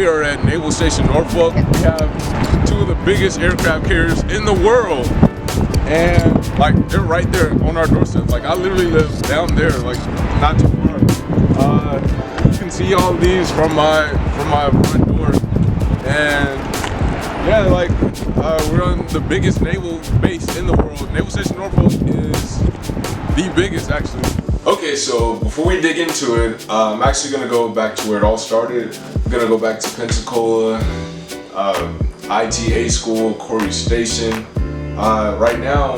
we are at Naval Station Norfolk. We have two of the biggest aircraft carriers in the world. And like they're right there on our doorstep. Like I literally live down there, like not too far. You can see all these from my front door. And yeah, like we're on the biggest naval base in the world. Naval Station Norfolk is the biggest, actually. Okay, so before we dig into it, I'm actually gonna go back to where it all started. I'm gonna go back to Pensacola, ITA school, Corey Station. Right now,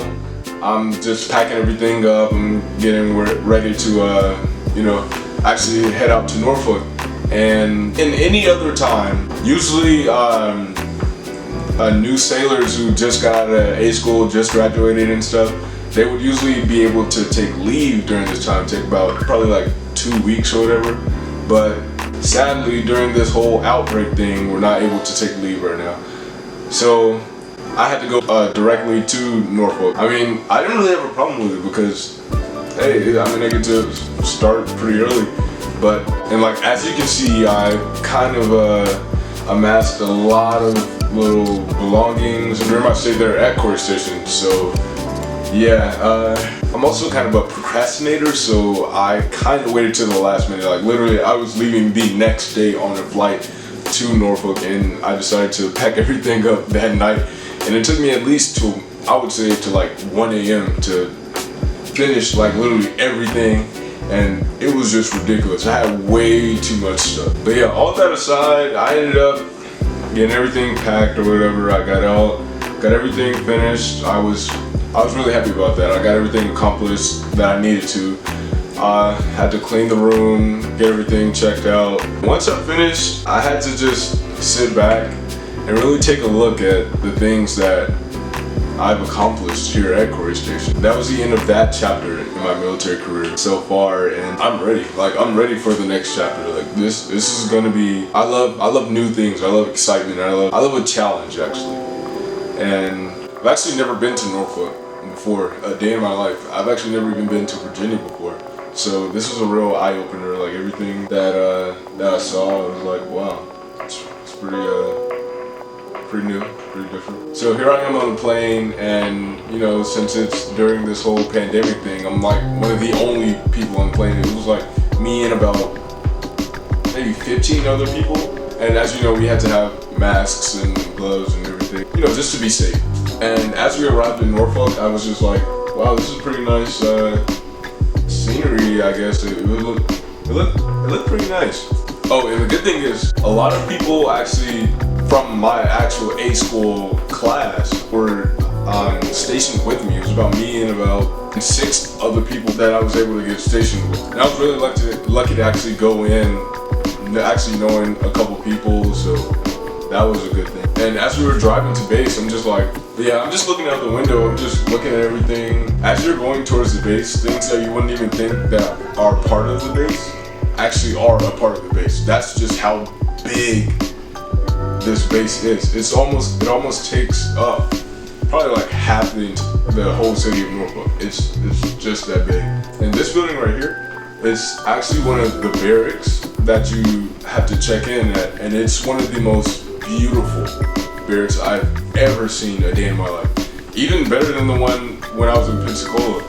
I'm just packing everything up. I'm getting ready to, actually head out to Norfolk. And in any other time, usually new sailors who just got out of A school, just graduated and stuff, they would usually be able to take leave during this time, take about probably like 2 weeks or whatever. But sadly, during this whole outbreak thing, we're not able to take leave right now. So I had to go directly to Norfolk. I mean, I didn't really have a problem with it because, hey, I mean, I get to start pretty early. And like, as you can see, I kind of amassed a lot of little belongings. Remember I stayed there at Corey Station, so yeah. I'm also kind of a procrastinator, so I kind of waited till the last minute. Like literally, I was leaving the next day on a flight to Norfolk, and I decided to pack everything up that night. And it took me at least to, I would say, to like 1 a.m. to finish like literally everything. And it was just ridiculous. I had way too much stuff. But yeah, all that aside, I ended up getting everything packed or whatever. I got everything finished. I was really happy about that. I got everything accomplished that I needed to. Had to clean the room, get everything checked out. Once I finished, I had to just sit back and really take a look at the things that I've accomplished here at Corey Station. That was the end of that chapter in my military career so far, and I'm ready. Like, I'm ready for the next chapter. Like this is gonna be. I love new things. I love excitement. I love a challenge, actually. And I've actually never been to Norfolk before a day in my life. I've actually never even been to Virginia before. So this was a real eye opener. Like everything that I saw, I was like, wow, it's pretty new, pretty different. So here I am on the plane, and since it's during this whole pandemic thing, I'm like one of the only people on the plane. It was like me and about maybe 15 other people, and as you know, we had to have masks and gloves and everything, just to be safe. And as we arrived in Norfolk, I was just like, wow, this is pretty nice scenery, I guess. It looked pretty nice. Oh, and the good thing is, a lot of people actually from my actual A school class were stationed with me. It was about me and about 6 other people that I was able to get stationed with. And I was really lucky to actually go in, actually knowing a couple people, so that was a good thing. And as we were driving to base, I'm just like, I'm just looking out the window, I'm just looking at everything. As you're going towards the base, things that you wouldn't even think that are part of the base actually are a part of the base. That's just how big this base is. It almost takes up probably like half the whole city of Norfolk. It's just that big. And this building right here is actually one of the barracks that you have to check in at, and it's one of the most beautiful barracks I've ever seen a day in my life. Even better than the one when I was in Pensacola.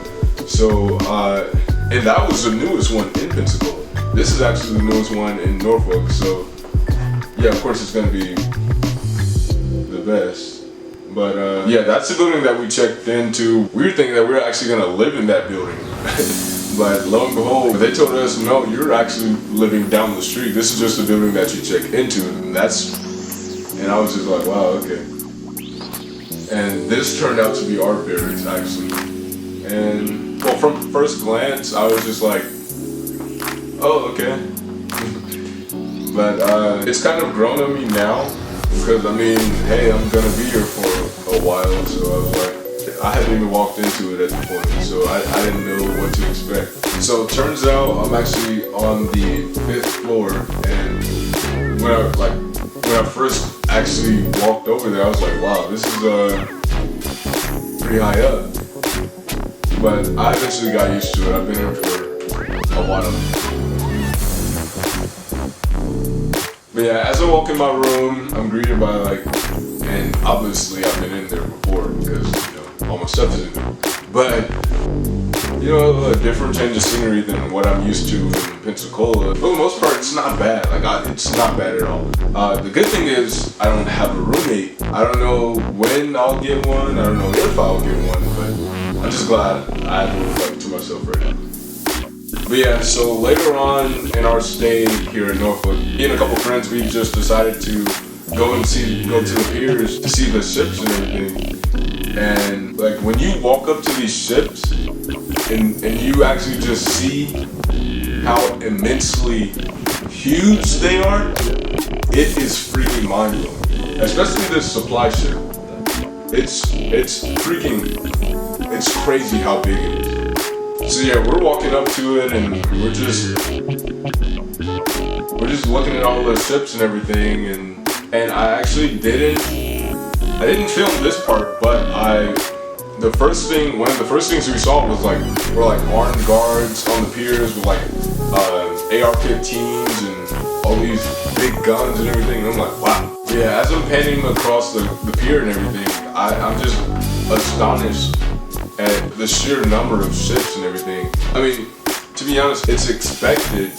So and that was the newest one in Pensacola. This is actually the newest one in Norfolk. So yeah, of course it's gonna be the best. But yeah, that's the building that we checked into. We were thinking that we were actually gonna live in that building. But lo and behold, they told us, no, you're actually living down the street. This is just the building that you check into. And I was just like, wow, okay. And this turned out to be our barracks, actually. And well, from first glance, I was just like, oh, okay. But it's kind of grown on me now, because I mean, hey, I'm gonna be here for a while, so I was like, I hadn't even walked into it at the point, so I didn't know what to expect. So it turns out I'm actually on the 5th floor, and when I first actually walked over there, I was like, wow, this is pretty high up. But I eventually got used to it. I've been here for a while. But yeah, as I walk in my room, I'm greeted by like, and obviously I've been in there before because, you know, all my stuff is in there. But, you know, a different change of scenery than what I'm used to in Pensacola. For the most part, it's not bad. Like, it's not bad at all. The good thing is I don't have a roommate. I don't know when I'll get one. I don't know if I'll get one, but I'm just glad I have a roommate to myself right now. But yeah, so later on in our stay here in Norfolk, me and a couple friends, we just decided to go to the piers to see the ships and everything. And like when you walk up to these ships and you actually just see how immensely huge they are, it is freaking mind-blowing. Especially this supply ship. It's crazy how big it is. So yeah, we're walking up to it and we're just looking at all the ships and everything, and I actually didn't film this part, but one of the first things we saw was were armed guards on the piers with AR-15s and all these big guns and everything, and I'm like, wow. Yeah, as I'm panning across the pier and everything, I'm just astonished at the sheer number of ships and everything. I mean, to be honest, it's expected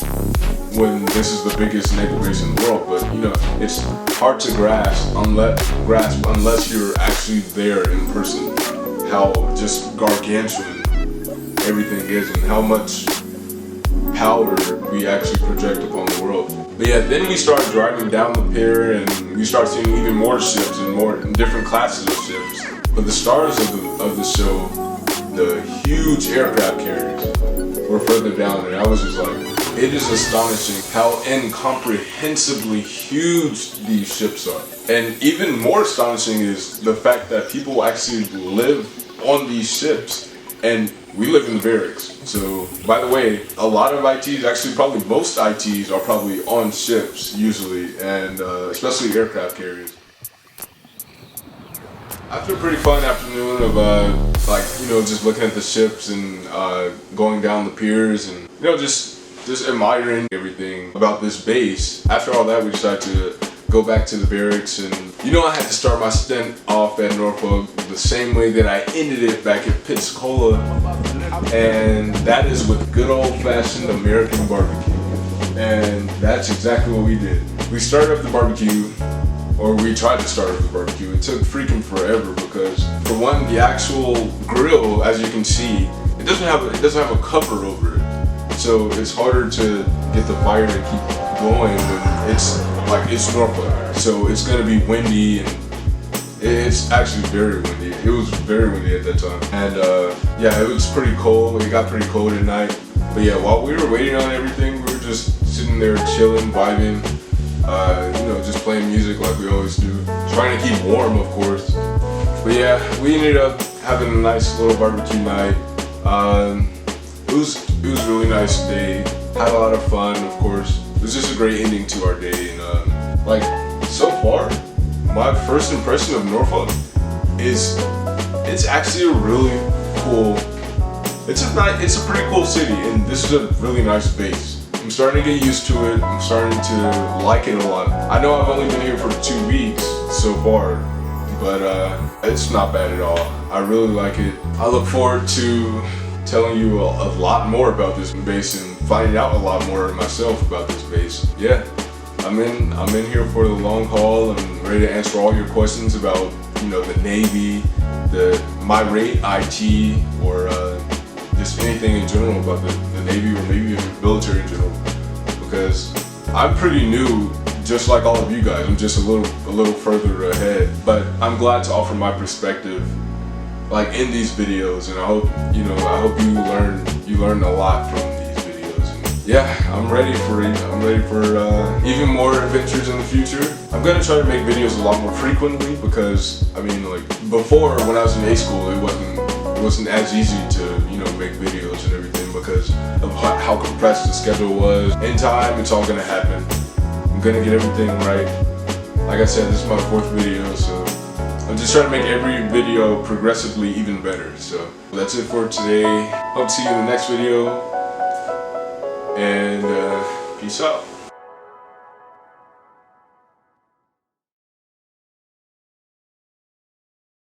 when this is the biggest naval base in the world, but you know, it's hard to grasp unless you're actually there in person, how just gargantuan everything is and how much power we actually project upon the world. But yeah, then we start driving down the pier and we start seeing even more ships and different classes of ships. But the stars of the show, the huge aircraft carriers, were further down, and I was just like, it is astonishing how incomprehensibly huge these ships are. And even more astonishing is the fact that people actually live on these ships, and we live in the barracks. So, by the way, a lot of ITs, actually probably most ITs, are probably on ships usually, and especially aircraft carriers. After a pretty fun afternoon of just looking at the ships and going down the piers and just admiring everything about this base. After all that, we decided to go back to the barracks, and I had to start my stint off at Norfolk the same way that I ended it back at Pensacola, and that is with good old-fashioned American barbecue. And that's exactly what we did. We started up the barbecue. Or we tried to start with the barbecue. It took freaking forever because, for one, the actual grill, as you can see, it doesn't have a cover over it, so it's harder to get the fire to keep going when it's Norfolk. So it's gonna be windy, and it's actually very windy. It was very windy at that time, and yeah, it was pretty cold. It got pretty cold at night. But yeah, while we were waiting on everything, we were just sitting there chilling, vibing. Just playing music like we always do. Trying to keep warm, of course. But yeah, we ended up having a nice little barbecue night. It was a really nice day. Had a lot of fun, of course. It was just a great ending to our day. And so far, my first impression of Norfolk is it's actually a really cool. It's a pretty cool city, and this is a really nice base. I'm starting to get used to it. I'm starting to like it a lot. I know I've only been here for 2 weeks so far, but it's not bad at all. I really like it. I look forward to telling you a lot more about this base and finding out a lot more myself about this base. Yeah, I'm in here for the long haul. I'm ready to answer all your questions about the Navy, my rate, IT, or just anything in general about the Navy or maybe even military in general, because I'm pretty new, just like all of you guys. I'm just a little further ahead, but I'm glad to offer my perspective in these videos, and I hope you learn a lot from these videos. And yeah, I'm ready for it. I'm ready for even more adventures in the future. I'm gonna try to make videos a lot more frequently because before, when I was in A school, it wasn't as easy to make videos and everything because of how compressed the schedule was. In time, it's all gonna happen. I'm gonna get everything right. Like I said, this is my 4th video, so I'm just trying to make every video progressively even better. So that's it for today. Hope to see you in the next video, and peace out.